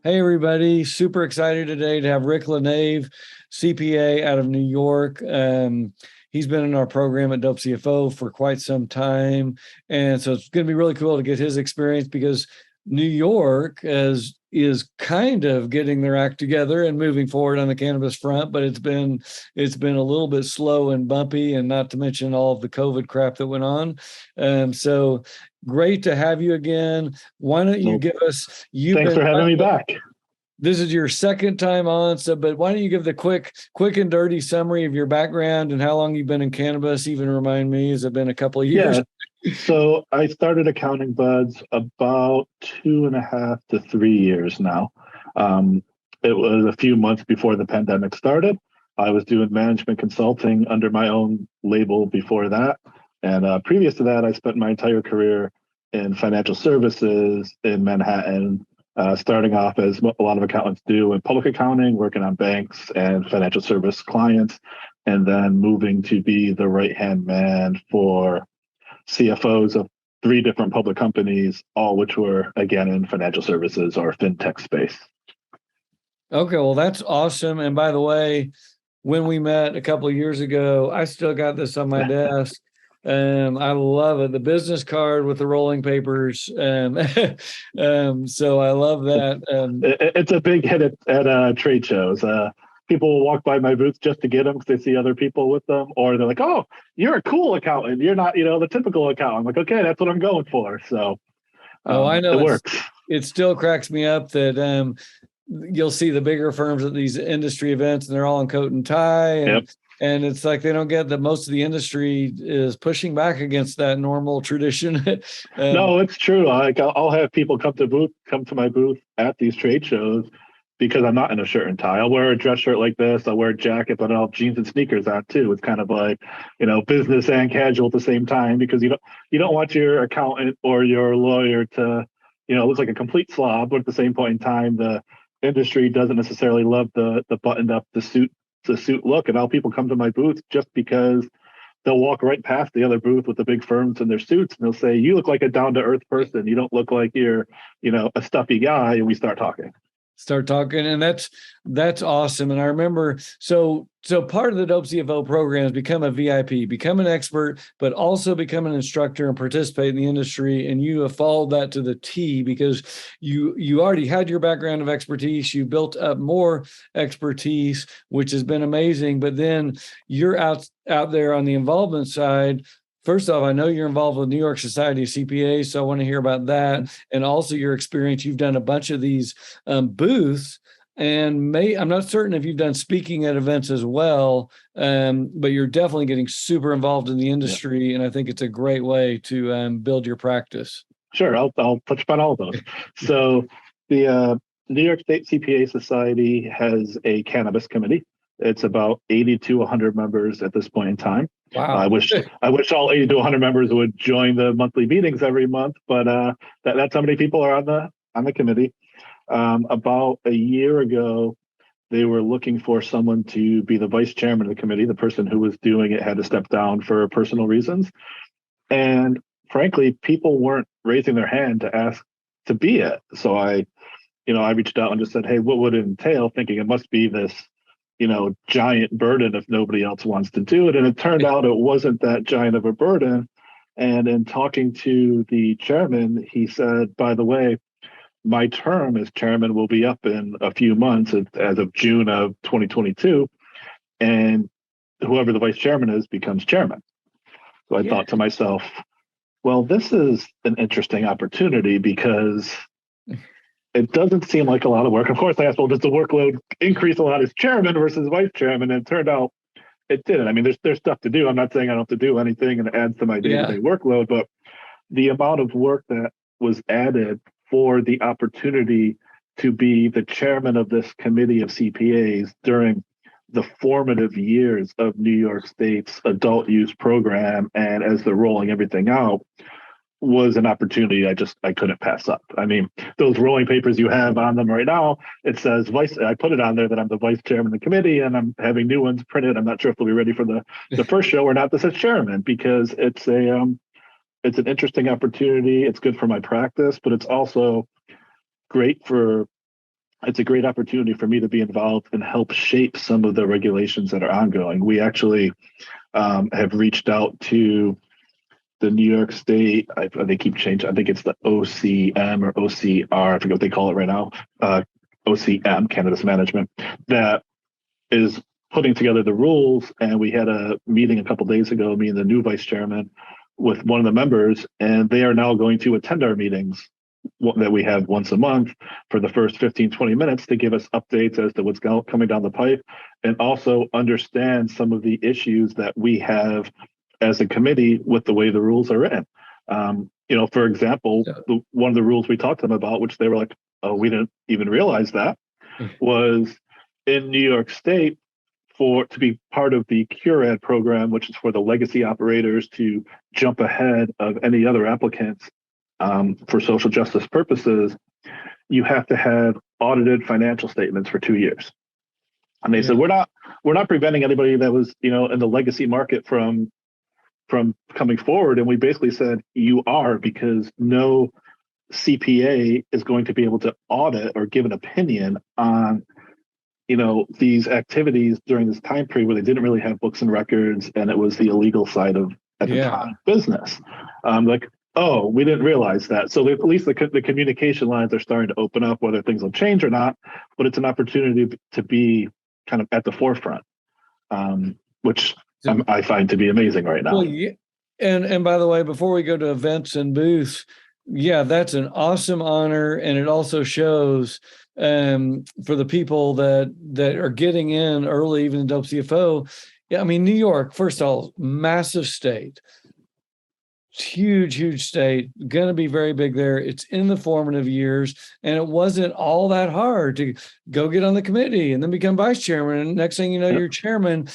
Hey, everybody. Super excited today to have Rick LaNeve, CPA out of New York. He's been in our program at Dope CFO for quite some time. And so it's going to be really cool to get his experience because New York is kind of getting their act together and moving forward on the cannabis front, but it's been a little bit slow and bumpy, and not to mention all of the COVID crap that went on. So great to have you again. Why don't you Well, give us, you've thanks been for having me back. this is your second time on, so but why don't you give the quick and dirty summary of your background and how long you've been in cannabis? Even remind me, has it been a couple of years? Yeah, so I started accounting buds about 2.5 to 3 years now. Um, it was a few months before the pandemic started. I was doing management consulting under my own label before that. And previous to that, I spent my entire career in financial services in Manhattan, starting off as a lot of accountants do in public accounting, working on banks and financial service clients, and then moving to be the right-hand man for CFOs of three different public companies, all which were, again, in financial services or fintech space. Okay, well that's awesome. And by the way, when we met a couple of years ago, I still got this on my desk. I love it. The business card with the rolling papers. So I love that. It's a big hit at trade shows. People will walk by my booth just to get them because they see other people with them, or they're like, "Oh, you're a cool accountant. You're not, the typical accountant." I'm like, "Okay, that's what I'm going for." So Oh, I it know works. it still cracks me up that you'll see the bigger firms at these industry events and they're all in coat and tie, Yep. and it's like they don't get that most of the industry is pushing back against that normal tradition. No, it's true. Like I'll have people come to my booth at these trade shows because I'm not in a shirt and tie. I'll wear a dress shirt like this. I'll wear a jacket, but I'll have jeans and sneakers on too. It's kind of like, business and casual at the same time because you don't want your accountant or your lawyer to, look like a complete slob, but at the same point in time, the industry doesn't necessarily love the buttoned up the suit look. And all people come to my booth just because they'll walk right past the other booth with the big firms in their suits and they'll say, "You look like a down to earth person. You don't look like you're, a stuffy guy." And we start talking. Start talking, and that's awesome. And I remember, so part of the Dope CFO program is become a VIP, become an expert, but also become an instructor and participate in the industry. And you have followed that to the T because you already had your background of expertise. You built up more expertise, which has been amazing. But then you're out there on the involvement side. First off, I know you're involved with New York Society of CPAs, so I want to hear about that, and also your experience. You've done a bunch of these booths, and I'm not certain if you've done speaking at events as well, but you're definitely getting super involved in the Yeah. industry, and I think it's a great way to build your practice. Sure. I'll touch upon all of those. So the New York State CPA Society has a cannabis committee. It's about 80 to 100 members at this point in time. I Wow. wish I wish all 80 to 100 members would join the monthly meetings every month, but that's how many people are on the committee. About a year ago, they were looking for someone to be the vice chairman of the committee. The person who was doing it had to step down for personal reasons, and frankly, people weren't raising their hand to ask to be it. So I reached out and just said, "Hey, what would it entail?" Thinking it must be this, giant burden if nobody else wants to do it. And it turned out it wasn't that giant of a burden. And in talking to the chairman, he said, "By the way, my term as chairman will be up in a few months as of June of 2022. And whoever the vice chairman is becomes chairman." So I Yeah. thought to myself, well, this is an interesting opportunity because it doesn't seem like a lot of work. Of course, I asked, well, does the workload increase a lot as chairman versus vice chairman? And it turned out it didn't. I mean, there's stuff to do. I'm not saying I don't have to do anything and it adds to my Yeah. day-to-day workload, but the amount of work that was added for the opportunity to be the chairman of this committee of CPAs during the formative years of New York State's adult use program and as they're rolling everything out was an opportunity I couldn't pass up. I mean, those rolling papers you have on them right now, it says vice. I put it on there that I'm the vice chairman of the committee, and I'm having new ones printed. I'm not sure if they'll be ready for the first show or not. This is chairman because it's an interesting opportunity. It's good for my practice, but it's also great for it's a great opportunity for me to be involved and help shape some of the regulations that are ongoing. We actually have reached out to the New York State. They keep changing. I think it's the OCM or OCR. I forget what they call it right now. OCM, Cannabis Management, that is putting together the rules. And we had a meeting a couple of days ago, me and the new vice chairman, with one of the members, and they are now going to attend our meetings that we have once a month for the first 15, 20 minutes to give us updates as to what's coming down the pipe, and also understand some of the issues that we have as a committee with the way the rules are written. For example, one of the rules we talked to them about, which they were like, oh, we didn't even realize that, was in New York State, to be part of the CURAD program, which is for the legacy operators to jump ahead of any other applicants for social justice purposes, you have to have audited financial statements for 2 years. And they said, we're not preventing anybody that was, in the legacy market from coming forward. And we basically said, you are, because no CPA is going to be able to audit or give an opinion on these activities during this time period where they didn't really have books and records, and it was the illegal side of, at the time, business. Oh, we didn't realize that. So at least the communication lines are starting to open up, whether things will change or not, but it's an opportunity to be kind of at the forefront, which I find to be amazing right now. Well, yeah. And by the way, before we go to events and booths, that's an awesome honor. And it also shows for the people that are getting in early, even in Dope CFO. Yeah, I mean, New York, first of all, massive state. Huge state, going to be very big there. It's in the formative years, and it wasn't all that hard to go get on the committee and then become vice chairman. And next thing you know, you're chairman.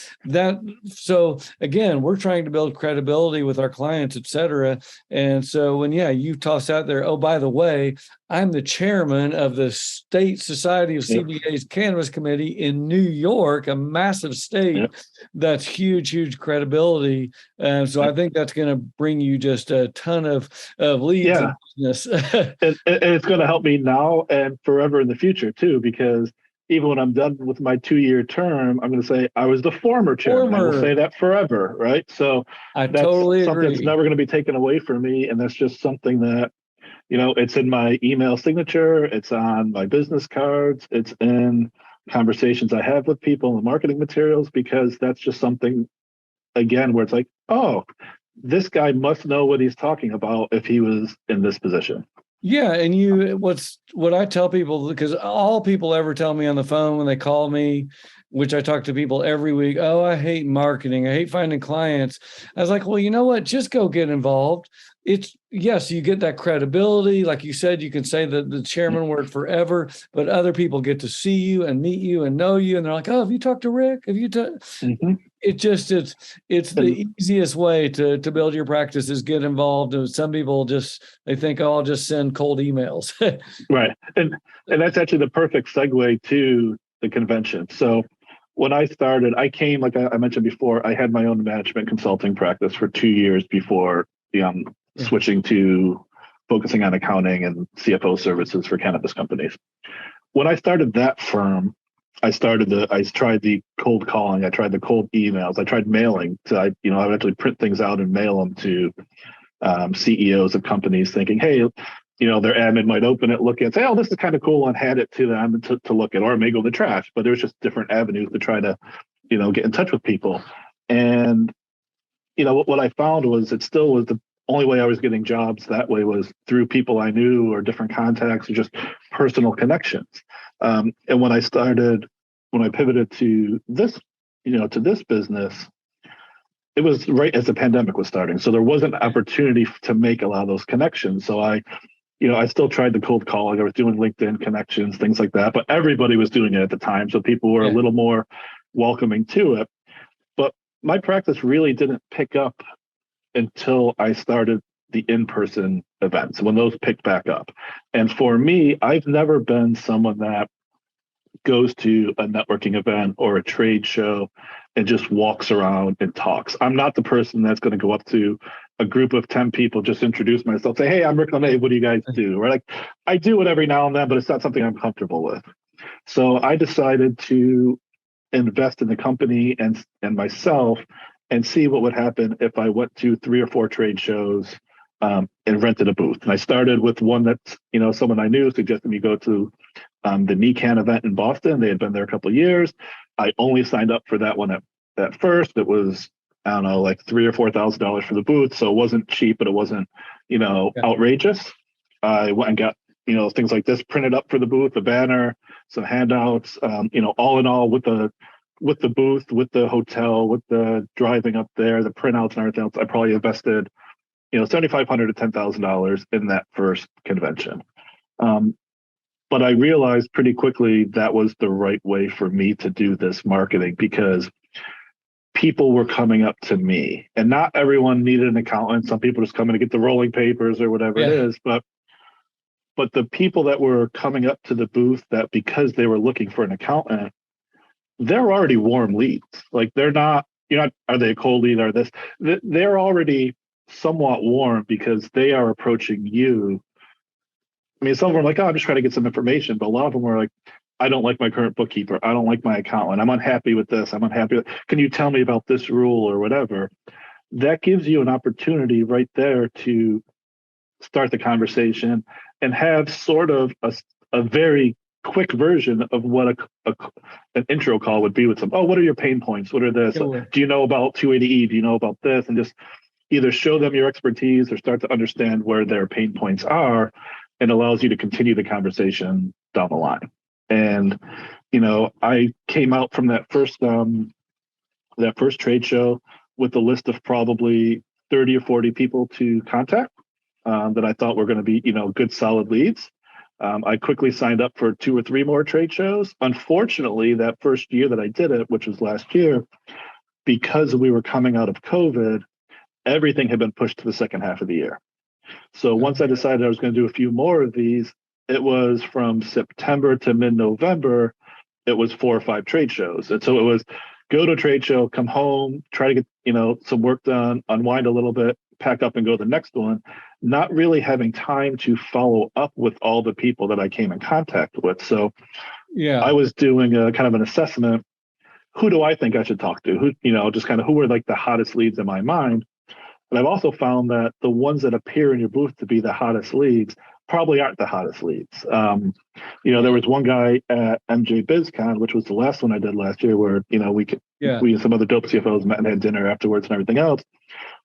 So again, we're trying to build credibility with our clients, et cetera. And so when, you toss out there, oh, by the way, I'm the chairman of the State Society of CBA's Cannabis Committee in New York, a massive state. That's huge credibility. So I think that's going to bring you just a ton of leads and business. and it's going to help me now and forever in the future too, because even when I'm done with my 2-year term, I'm going to say I was the former chairman. I will say that forever, right? So I that's totally something agree. that's never going to be taken away from me, and that's just something that it's in my email signature, it's on my business cards, it's in conversations I have with people and marketing materials, because that's just something, again, where it's like, oh, this guy must know what he's talking about if he was in this position. Yeah. And what I tell people, because all people ever tell me on the phone when they call me, which I talk to people every week, oh, I hate marketing, I hate finding clients. I was like, well, you know what? Just go get involved. It's yes, you get that credibility. Like you said, you can say the chairman word forever, but other people get to see you and meet you and know you. And they're like, oh, have you talked to Rick? Have you it's the easiest way to build your practice is get involved. And some people they think, oh, I'll just send cold emails. Right. And that's actually the perfect segue to the convention. So when I started, I came, like I mentioned before, I had my own management consulting practice for 2 years before switching to focusing on accounting and CFO services for cannabis companies. When I started that firm, I tried the cold calling, I tried the cold emails, I tried mailing. So I would actually print things out and mail them to CEOs of companies, thinking, hey, their admin might open it, look at it, say, oh, this is kind of cool, and hand it to them to look at, or it may go in the trash. But there's just different avenues to try to, get in touch with people. And what I found was it still was the only way I was getting jobs that way was through people I knew or different contacts or just personal connections. And when I pivoted to this, to this business, it was right as the pandemic was starting. So there wasn't an opportunity to make a lot of those connections. So I still tried the cold calling. I was doing LinkedIn connections, things like that, but everybody was doing it at the time. So people were a little more welcoming to it. But my practice really didn't pick up until I started the in-person events, when those picked back up. And for me, I've never been someone that goes to a networking event or a trade show and just walks around and talks. I'm not the person that's going to go up to a group of 10 people, just introduce myself, say, hey, I'm Rick LaNeve, what do you guys do? Or like, I do it every now and then, but it's not something I'm comfortable with. So I decided to invest in the company and myself and see what would happen if I went to 3 or 4 trade shows and rented a booth. And I started with one that, someone I knew suggested me go to the NECAN event in Boston. They had been there a couple of years. I only signed up for that one at first. It was, I don't know, like $3,000 or $4,000 for the booth. So it wasn't cheap, but it wasn't, outrageous. I went and got, things like this printed up for the booth, the banner, some handouts, all in all with the booth, with the hotel, with the driving up there, the printouts and everything else, I probably invested, $7,500 to $10,000 in that first convention. But I realized pretty quickly that was the right way for me to do this marketing, because people were coming up to me, and not everyone needed an accountant. Some people just come in to get the rolling papers or whatever it is. But the people that were coming up to the booth, that because they were looking for an accountant, they're already warm leads. Like they're not, are they a cold lead or this? They're already somewhat warm because they are approaching you. I mean, some of them are like, oh, I'm just trying to get some information. But a lot of them were like, I don't like my current bookkeeper. I don't like my accountant. I'm unhappy with this. I'm unhappy with, can you tell me about this rule or whatever? That gives you an opportunity right there to start the conversation and have sort of a very quick version of what an intro call would be with some, oh, what are your pain points? What are this? Do you know about 280E? Do you know about this? And just either show them your expertise or start to understand where their pain points are, and allows you to continue the conversation down the line. And, I came out from that first trade show with a list of probably 30 or 40 people to contact that I thought were going to be, good, solid leads. I quickly signed up for 2 or 3 more trade shows. Unfortunately, that first year that I did it, which was last year, because we were coming out of COVID, everything had been pushed to the second half of the year. So once I decided I was going to do a few more of these, it was from September to mid-November, it was 4 or 5 trade shows. And so it was go to a trade show, come home, try to get, some work done, unwind a little bit, pack up and go to the next one, not really having time to follow up with all the people that I came in contact with. So I was doing a kind of an assessment. Who do I think I should talk to? Who, just kind of who were like the hottest leads in my mind. And I've also found that the ones that appear in your booth to be the hottest leads probably aren't the hottest leads. There was one guy at MJ BizCon, which was the last one I did last year, where, we and some other dope CFOs met and had dinner afterwards and everything else,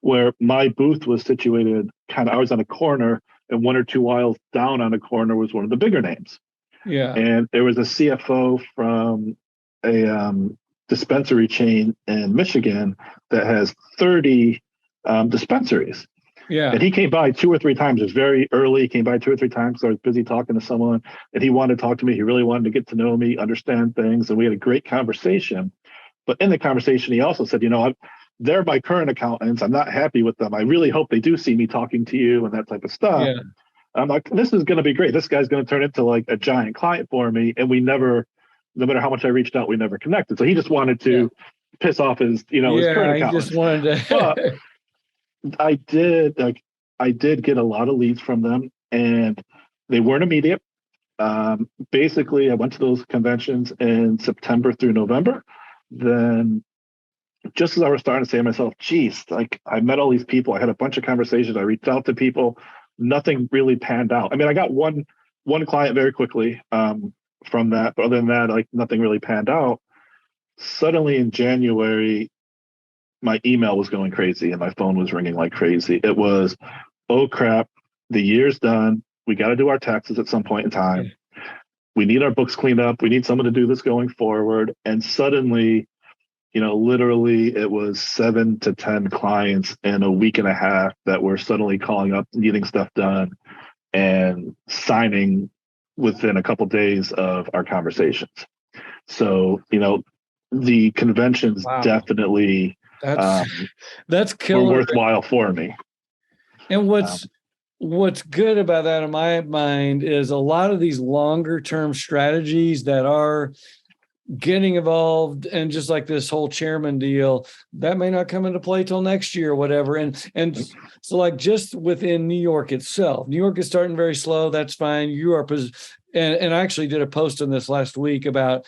where my booth was situated I was on a corner, and 1 or 2 aisles down on a corner was one of the bigger names. Yeah. And there was a CFO from a dispensary chain in Michigan that has 30 dispensaries. Yeah. And he came by 2 or 3 times. It was very early. He came by 2 or 3 times. So I was busy talking to someone, and he wanted to talk to me. He really wanted to get to know me, understand things. And we had a great conversation. But in the conversation, he also said, they're my current accountants. I'm not happy with them. I really hope they do see me talking to you and that type of stuff. Yeah. I'm like, this is going to be great. This guy's going to turn into like a giant client for me. And we never, no matter how much I reached out, we never connected. So he just wanted to piss off his, his current accountant. He just wanted to. But I did get a lot of leads from them, and they weren't immediate. Basically, I went to those conventions in September through November. Then just as I was starting to say to myself, geez, like I met all these people. I had a bunch of conversations. I reached out to people. Nothing really panned out. I mean, I got one client very quickly from that. But other than that, like nothing really panned out. Suddenly in January, my email was going crazy and my phone was ringing like crazy. It was, oh crap, the year's done. We got to do our taxes at some point in time. We need our books cleaned up. We need someone to do this going forward. And suddenly, literally it was 7 to 10 clients in a week and a half that were suddenly calling up, needing stuff done and signing within a couple of days of our conversations. So, the conventions definitely that's killer. Were worthwhile for me. And what's good about that in my mind is a lot of these longer term strategies that are getting involved, and just like this whole chairman deal, that may not come into play till next year or whatever. And so like just within New York itself, New York is starting very slow. That's fine. You are, and I actually did a post on this last week about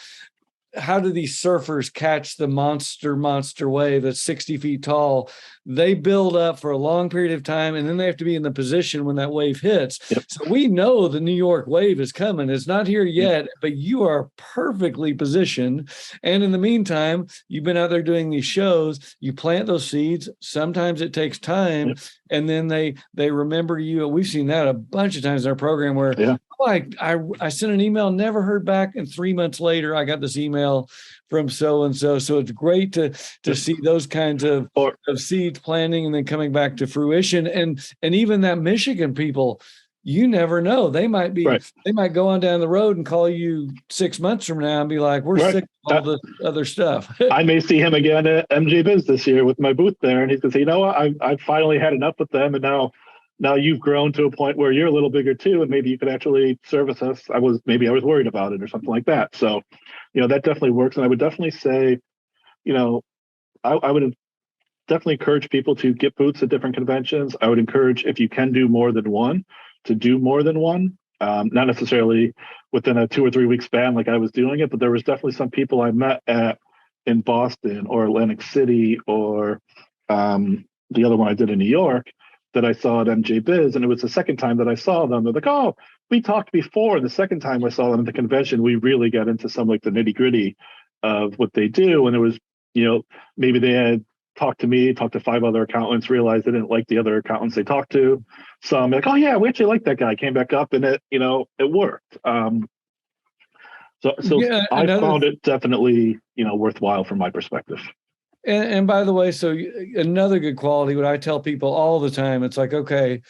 how do these surfers catch the monster wave that's 60 feet tall? They build up for a long period of time, and then they have to be in the position when that wave hits. Yep. So we know the New York wave is coming. It's not here yet, but you are perfectly positioned. And in the meantime, you've been out there doing these shows. You plant those seeds. Sometimes it takes time, Yep. and then they remember you. We've seen that a bunch of times in our program where I sent an email, never heard back, and 3 months later I got this email from so and so. So it's great to see those kinds of seed planting and then coming back to fruition. And even that Michigan people, you never know. They might be they might go on down the road and call you 6 months from now and be like, we're sick of all this other stuff. I may see him again at MJ Biz this year with my booth there, and he's gonna say, you know what, I've finally had enough with them, and now you've grown to a point where you're a little bigger too, and maybe you could actually service us. I was worried about it or something like that. So, that definitely works. And I would definitely say, I would definitely encourage people to get booths at different conventions. I would encourage, if you can do more than one, to do more than one. Not necessarily within a 2 or 3 week span like I was doing it, but there was definitely some people I met in Boston or Atlantic City or the other one I did in New York that I saw at MJ Biz, and it was the second time that I saw them. They're like, oh, we talked before. The second time I saw them at the convention, we really got into some like the nitty gritty of what they do. And it was, maybe they had talked to me, talked to 5 other accountants, realized they didn't like the other accountants they talked to. So I'm like, oh yeah, we actually like that guy. Came back up and it worked. So I found it definitely, worthwhile from my perspective. And by the way, so another good quality, what I tell people all the time, it's like, okay,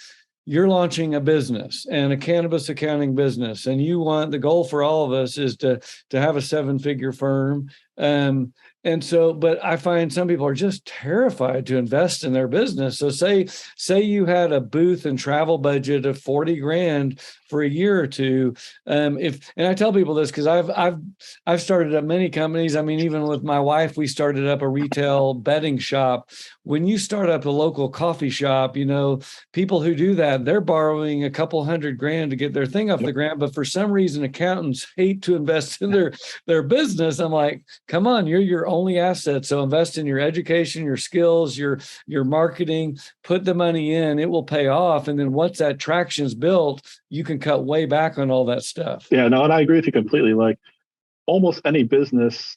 you're launching a business and a cannabis accounting business, and the goal for all of us is to have a 7-figure firm. And so, but I find some people are just terrified to invest in their business. So say you had a booth and travel budget of 40 grand for a year or two. And I tell people this because I've started up many companies. I mean, even with my wife, we started up a retail bedding shop. When you start up a local coffee shop, people who do that, they're borrowing a couple $100 grand to get their thing off the ground. But for some reason, accountants hate to invest in their business. I'm like, come on, you're your only asset. So invest in your education, your skills, your marketing, put the money in, it will pay off. And then once that traction's built, you can cut way back on all that stuff. Yeah, no, and I agree with you completely. Like almost any business,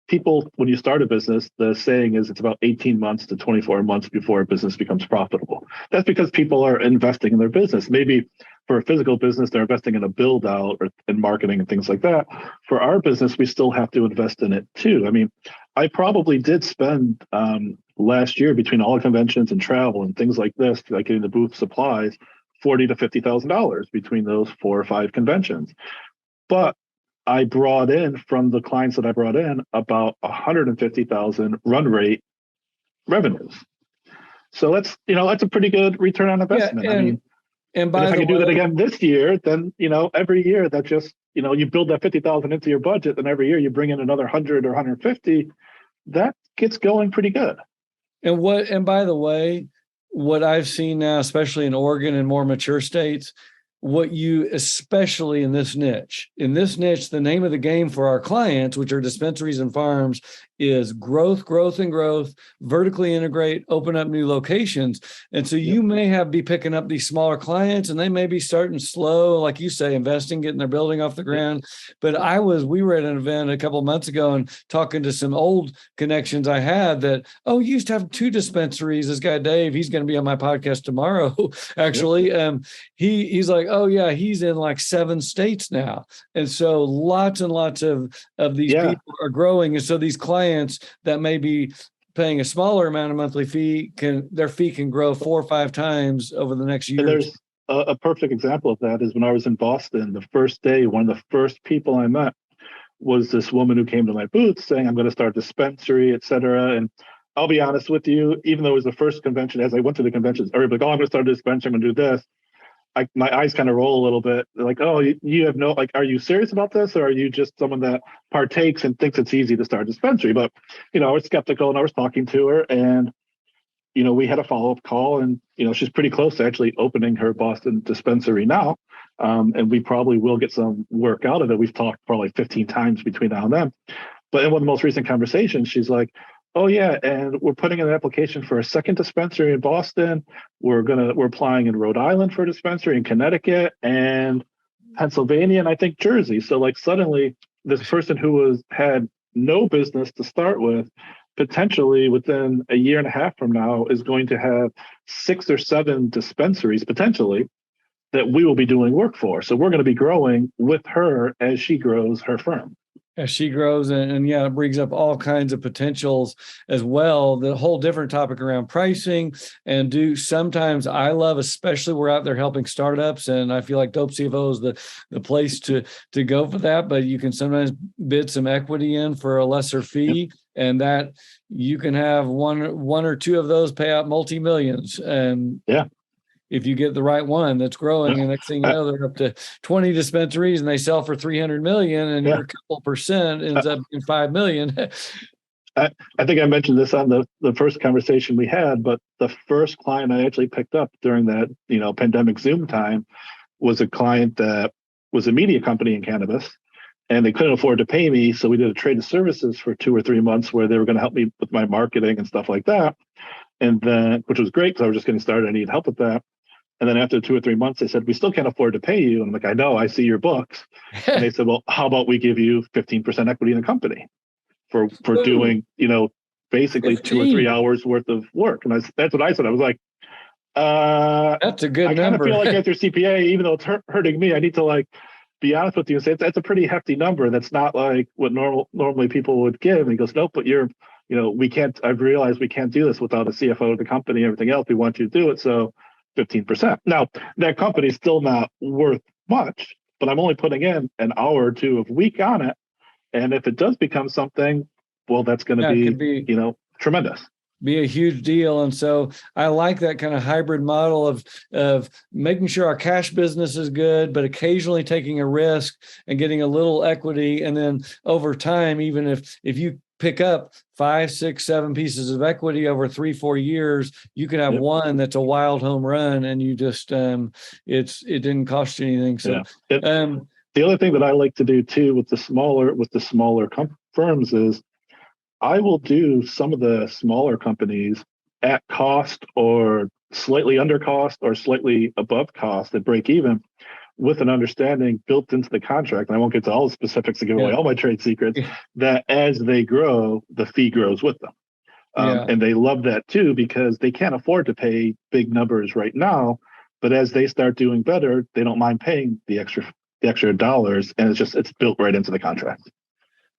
people, when you start a business, the saying is it's about 18 months to 24 months before a business becomes profitable. That's because people are investing in their business. Maybe for a physical business, they're investing in a build out or in marketing and things like that. For our business, we still have to invest in it too. I mean, I probably did spend last year between all conventions and travel and things like this, like getting the booth supplies, $40,000 to $50,000 between those 4 or 5 conventions. But I brought in from the clients that I brought in about 150,000 run rate revenues. So that's a pretty good return on investment. Yeah, and by if I can do that again this year, then every year that just you build that 50,000 into your budget, and every year you bring in another 100 or 150, that gets going pretty good. And by the way, what I've seen now, especially in Oregon and more mature states, especially in this niche, the name of the game for our clients, which are dispensaries and farms, is growth, vertically integrate, open up new locations. And so you may be picking up these smaller clients, and they may be starting slow, like you say, investing, getting their building off the ground. But we were at an event a couple of months ago and talking to some old connections I had that, you used to have 2 dispensaries. This guy, Dave, he's going to be on my podcast tomorrow, actually. He's like, oh yeah, he's in like 7 states now. And so lots and lots of these people are growing. And so these clients that may be paying a smaller amount of monthly fee their fee can grow 4 or 5 times over the next year. And there's a perfect example of that is when I was in Boston, the first day, one of the first people I met was this woman who came to my booth saying, I'm going to start a dispensary, et cetera. And I'll be honest with you, even though it was the first convention, as I went to the conventions, everybody like, I'm going to start a dispensary, I'm going to do this. my eyes kind of roll a little bit. They're like, oh, you have no, like, are you serious about this? Or are you just someone that partakes and thinks it's easy to start a dispensary? But, I was skeptical, and I was talking to her, and, we had a follow-up call, and, she's pretty close to actually opening her Boston dispensary now. And we probably will get some work out of it. We've talked probably 15 times between now and then. But in one of the most recent conversations, she's like, oh yeah, and we're putting in an application for a second dispensary in Boston. We're applying in Rhode Island for a dispensary, in Connecticut and Pennsylvania, and I think Jersey. So like suddenly this person who had no business to start with, potentially within a year and a half from now, is going to have 6 or 7 dispensaries potentially that we will be doing work for. So we're going to be growing with her as she grows her firm. As she grows, and yeah, it brings up all kinds of potentials as well. The whole different topic around pricing, and sometimes I love, especially we're out there helping startups, and I feel like Dope CFO is the place to go for that. But you can sometimes bid some equity in for a lesser fee, and that you can have one or two of those pay out multi-millions. And if you get the right one that's growing, and next thing you know, they're up to 20 dispensaries and they sell for 300 million, and your couple percent ends up in 5 million. I think I mentioned this on the first conversation we had, but the first client I actually picked up during that, pandemic Zoom time was a client that was a media company in cannabis, and they couldn't afford to pay me. So we did a trade of services for 2 or 3 months where they were going to help me with my marketing and stuff like that. And then, which was great because I was just getting started. I needed help with that. And then after 2 or 3 months, they said, we still can't afford to pay you. And I'm like, I know, I see your books. And they said, well, how about we give you 15% equity in the company for doing, basically 15. 2 or 3 hours worth of work. And that's what I said. I was like, that's a good number. I kind of feel like after CPA, even though it's hurting me, I need to be honest with you and say that's a pretty hefty number. That's not like what normally people would give. And he goes, nope, but we can't, I've realized we can't do this without a CFO of the company, everything else. We want you to do it. So 15%. Now, that company is still not worth much, but I'm only putting in an hour or 2 a week on it. And if it does become something, well, that's going to be, tremendous. Be a huge deal. And so I like that kind of hybrid model of making sure our cash business is good, but occasionally taking a risk and getting a little equity. And then over time, even if you pick up 5, 6, 7 pieces of equity over 3, 4 years, you can have one that's a wild home run, and you just it didn't cost you anything. So the other thing that I like to do too with the smaller firms is I will do some of the smaller companies at cost or slightly under cost or slightly above cost at break even, with an understanding built into the contract, and I won't get to all the specifics to give away all my trade secrets, that as they grow, the fee grows with them. And they love that too, because they can't afford to pay big numbers right now, but as they start doing better, they don't mind paying the extra dollars, and it's built right into the contract.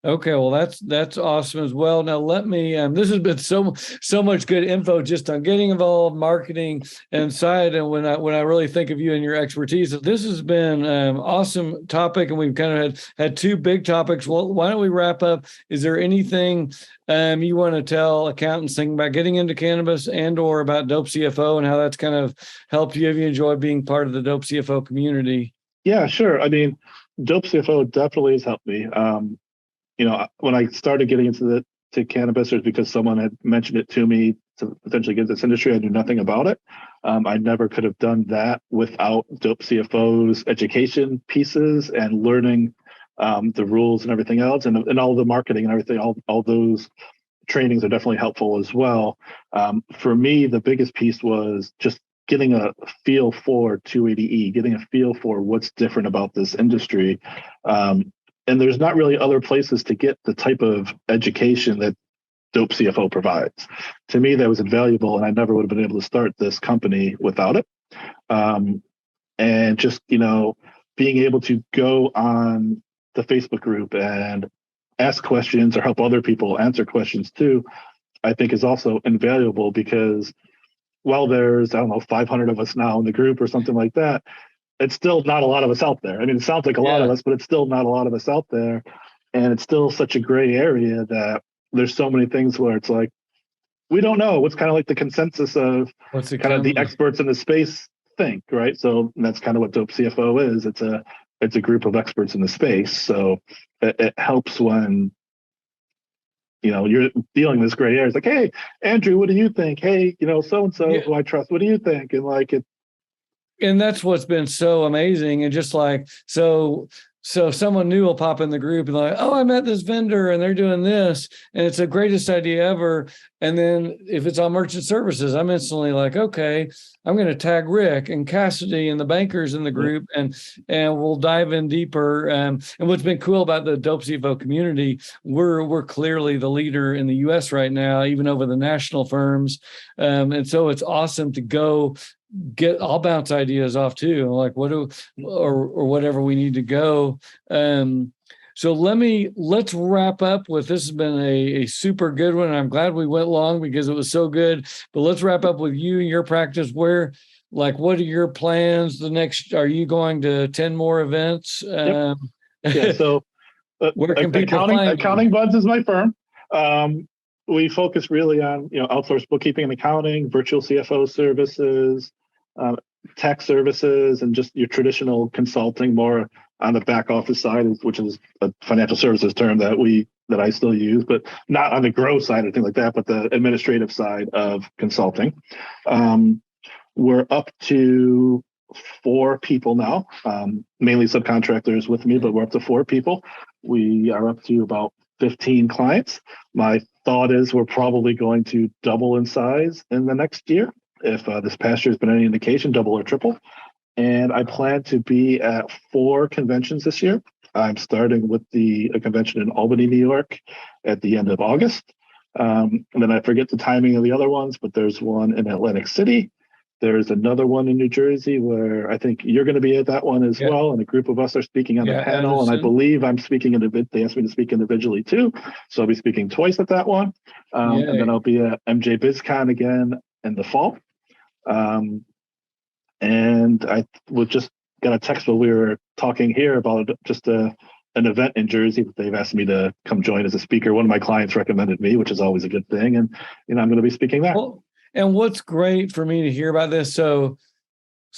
Okay, well, that's awesome as well. Now, let me. This has been so much good info just on getting involved, marketing, and side. And when I really think of you and your expertise, this has been awesome topic, and we've kind of had 2 big topics. Well, why don't we wrap up? Is there anything you want to tell accountants thinking about getting into cannabis, and/or about Dope CFO and how that's kind of helped you? Have you enjoyed being part of the Dope CFO community? Yeah, sure. I mean, Dope CFO definitely has helped me. When I started getting into cannabis, it was because someone had mentioned it to me to potentially get into this industry. I knew nothing about it. I never could have done that without Dope CFO's education pieces and learning the rules and everything else, and all the marketing and everything. All those trainings are definitely helpful as well. For me, the biggest piece was just getting a feel for 280E, getting a feel for what's different about this industry. And there's not really other places to get the type of education that Dope CFO provides. To me, that was invaluable, and I never would have been able to start this company without it. And just, being able to go on the Facebook group and ask questions or help other people answer questions too, I think is also invaluable, because while there's, 500 of us now in the group or something like that, it's still not a lot of us out there. I mean, it sounds like a lot of us, but it's still not a lot of us out there. And it's still such a gray area that there's so many things where it's like, we don't know what's kind of like the consensus of kind of the experts in the space think, right? So that's kind of what Dope CFO is. It's a group of experts in the space. So it helps when you're dealing this gray area. It's like, hey, Andrew, what do you think? Hey, so and so who I trust, what do you think? And like it. And that's what's been so amazing. And just like, so someone new will pop in the group and like, oh, I met this vendor and they're doing this and it's the greatest idea ever. And then if it's on merchant services, I'm instantly like, okay, I'm going to tag Rick and Cassidy and the bankers in the group, and we'll dive in deeper. And what's been cool about the Dope CFO community, we're clearly the leader in the U.S. right now, even over the national firms. And so it's awesome to go I'll bounce ideas off too, like or whatever we need to go. So let's wrap up with, this has been a super good one. I'm glad we went long because it was so good, but let's wrap up with you and your practice. What are your plans are you going to 10 more events? Yeah. So where can people find Accounting Buds is my firm. We focus really on, outsourced bookkeeping and accounting, virtual CFO services, tax services, and just your traditional consulting, more on the back office side, which is a financial services term that I still use, but not on the growth side or things like that, but the administrative side of consulting. We're up to 4 people now, mainly subcontractors with me, but we're up to 4 people. We are up to about 15 clients. My thought is we're probably going to double in size in the next year. If this past year has been any indication, double or triple. And I plan to be at 4 conventions this year. I'm starting with a convention in Albany, New York at the end of August. And then I forget the timing of the other ones, but there's one in Atlantic City. There's another one in New Jersey where I think you're going to be at that one as well. And a group of us are speaking on the panel. Anderson. And I believe I'm speaking they asked me to speak individually too. So I'll be speaking twice at that one. And then I'll be at MJ BizCon again in the fall. And I was just got a text while we were talking here about just an event in Jersey that they've asked me to come join as a speaker. One of my clients recommended me, which is always a good thing. And, I'm going to be speaking there. Well, and what's great for me to hear about this, so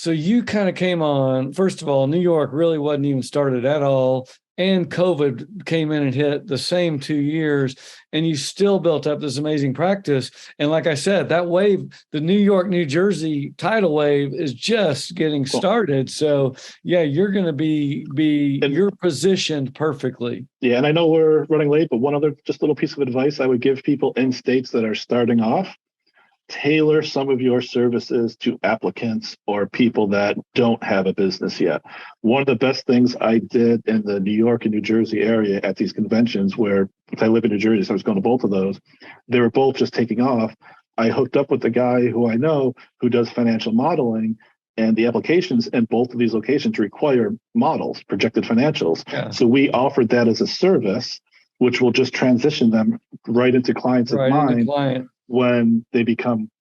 you kind of came on, first of all, New York really wasn't even started at all. And COVID came in and hit the same 2 years, and you still built up this amazing practice. And like I said, that wave, the New York, New Jersey tidal wave, is just getting started. So yeah, you're going to you're positioned perfectly. Yeah. And I know we're running late, but one other just little piece of advice I would give people in states that are starting off: tailor some of your services to applicants or people that don't have a business yet. One of the best things I did in the New York and New Jersey area at these conventions, where I live in New Jersey, so I was going to both of those, they were both just taking off. I hooked up with the guy who I know who does financial modeling, and the applications in both of these locations require models, projected financials. Yeah. So we offered that as a service, which will just transition them right into clients of mine when they become,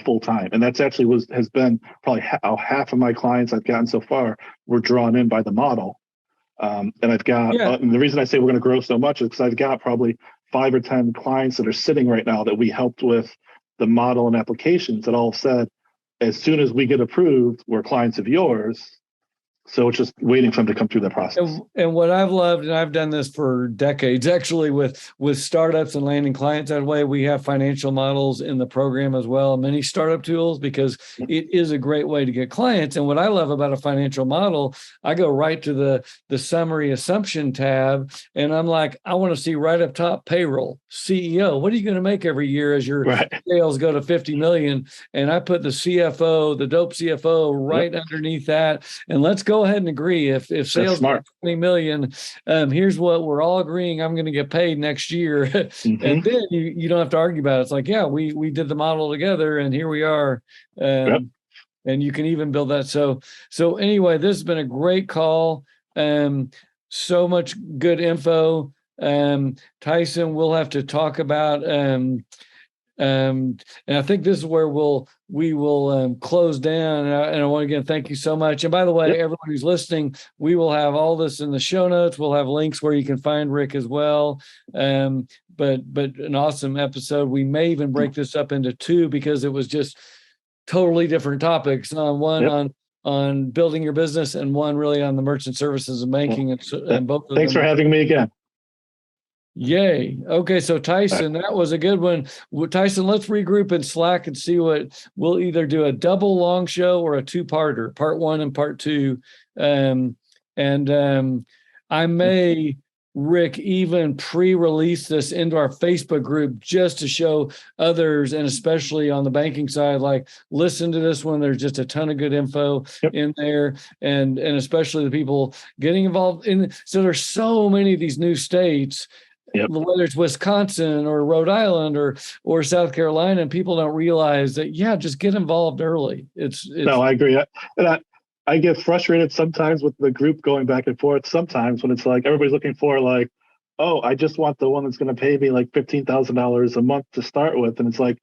full time. And that's actually has been probably half of my clients I've gotten so far were drawn in by the model. And I've got, and the reason I say we're going to grow so much is because I've got probably 5 or 10 clients that are sitting right now that we helped with the model and applications that all said, as soon as we get approved, we're clients of yours. So it's just waiting for them to come through that process. And what I've loved, and I've done this for decades, actually, with startups and landing clients that way, we have financial models in the program as well, many startup tools, because it is a great way to get clients. And what I love about a financial model, I go right to the summary assumption tab, and I'm like, I want to see right up top, payroll, CEO. What are you going to make every year as your sales go to 50 million? And I put the CFO, the Dope CFO, right underneath that. And let's go ahead and agree. If sales are 20 million, here's what we're all agreeing I'm going to get paid next year. And then you don't have to argue about it. It's like, yeah, we did the model together and here we are. And you can even build that. So anyway, this has been a great call. So much good info. Tyson, we'll have to talk about, and I think this is where we will close down. And I want to again thank you so much. And by the way, everyone who's listening, we will have all this in the show notes. We'll have links where you can find Rick as well. But an awesome episode. We may even break this up into 2 because it was just totally different topics. On on building your business, and one really on the merchant services and banking, and both of Thanks them. for having me again. Yay. Okay, so Tyson, that was a good one. Tyson, let's regroup in Slack and see what we'll either do, a double long show or a two-parter, part 1 and part 2. I may, Rick, even pre-release this into our Facebook group just to show others, and especially on the banking side, like, listen to this one. There's just a ton of good info in there, and especially the people getting involved in. So there's so many of these new states. Whether it's Wisconsin or Rhode Island or South Carolina, and people don't realize that, just get involved early. No, I agree. I get frustrated sometimes with the group going back and forth sometimes when it's like everybody's looking for like, oh, I just want the one that's going to pay me like $15,000 a month to start with. And it's like,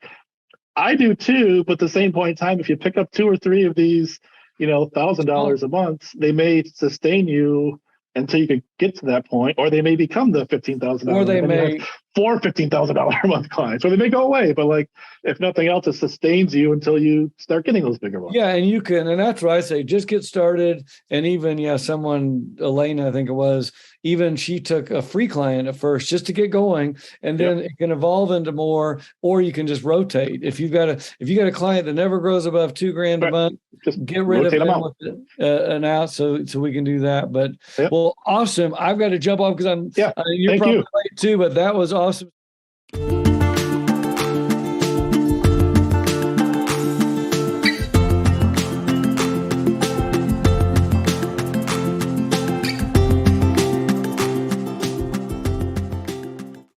I do too, but at the same point in time, if you pick up 2 or 3 of these, $1,000 a month, they may sustain you until you can get to that point, or they may become the $15,000, or they may 4 $15,000 a month clients, or they may go away. But like, if nothing else, it sustains you until you start getting those bigger ones. Yeah, and that's what I say. Just get started. And even someone, Elena, I think it was, even she took a free client at first just to get going, and then it can evolve into more, or you can just rotate. If you got a client that never grows above $2,000 a month, just get rid of them with an out, so we can do that. But well, awesome. I've got to jump off because you're probably late too, but that was awesome.